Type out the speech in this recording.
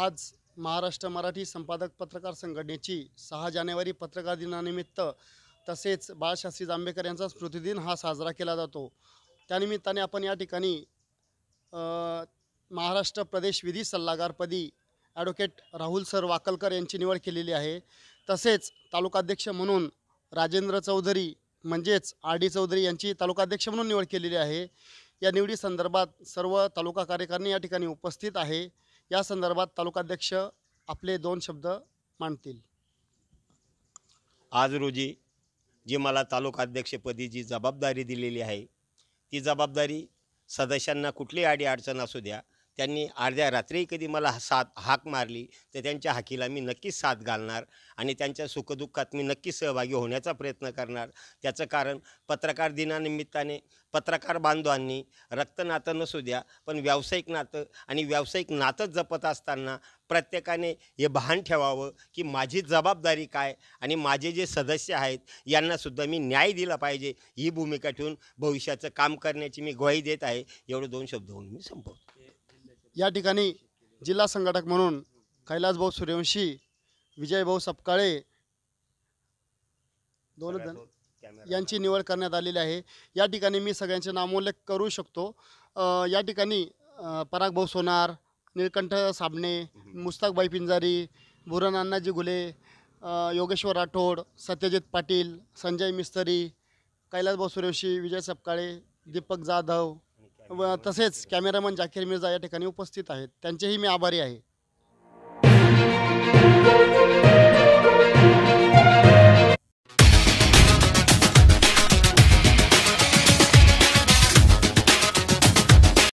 आज महाराष्ट्र मराठी संपादक पत्रकार संघटनेची 6 जानेवारी पत्रकार दिनानिमित्त तसेच बाळशास्त्री जांभेकर यांचा स्मृतिदिन हा साजरा केला जातो। त्यानिमित्ताने आपण या ठिकाणी अ, महाराष्ट्र प्रदेश विधी सल्लागारपदी ॲडव्होकेट राहुल सर वाकलकर यांची निवड केलेली आहे। तसेच तालुकाध्यक्ष म्हणून राजेंद्र चौधरी म्हणजेच आर डी चौधरी यांची तालुकाध्यक्ष म्हणून निवड केलेली आहे। या निवडी संदर्भात सर्व तालुका कार्यकारिणी या ठिकाणी उपस्थित आहे। या संदर्भात तालुकाध्यक्ष आपले 2 शब्द मांडतील। आज रोजी जी मला तालुकाध्यक्षपदी जी जबाबदारी दिलेली आहे ती जबाबदारी सदस्यांना कुठली अडचण असू द्या, त्यांनी अर्ध्या रात्री कधी मला हाक मारली तर त्यांच्या हाकीला मी नक्कीच साथ घालणार आणि त्यांच्या सुखदुःखात मी नक्कीच सहभागी होण्याचा प्रयत्न करणार। त्याचं कारण पत्रकार दिनानिमित्ताने पत्रकार बांधवांनी रक्तनातं नसू द्या पण व्यावसायिक नातं आणि व्यावसायिक नातं जपत असताना प्रत्येकाने हे भान ठेवावं की माझी जबाबदारी काय आणि माझे जे सदस्य आहेत यांनासुद्धा मी न्याय दिला पाहिजे, ही भूमिका ठेवून भविष्याचं काम करण्याची मी ग्वाही देत आहे। एवढे 2 शब्द होऊन मी संपवतो। या ठिकाणी जिल्हा संघटक म्हणून कैलासभाऊ सूर्यवंशी, विजयभाऊ सपकाळे दोन यांची निवड करण्यात आलेली आहे। या ठिकाणी मी सगळ्यांचे नामोल्लेख करू शकतो। या ठिकाणी परागभाऊ सोनार, निळकंठ साबणे, मुस्ताकबाई पिंजारी, बुरन अण्णाजी घुले, योगेश्वर राठोड, सत्यजित पाटील, संजय मिस्त्री, कैलासभाऊ सूर्यवंशी, विजय सपकाळे, दीपक जाधव व तसेच कॅमेरामन जाकीर मिर्झा या ठिकाणी उपस्थित आहेत। त्यांचेही मी आभारी आहे।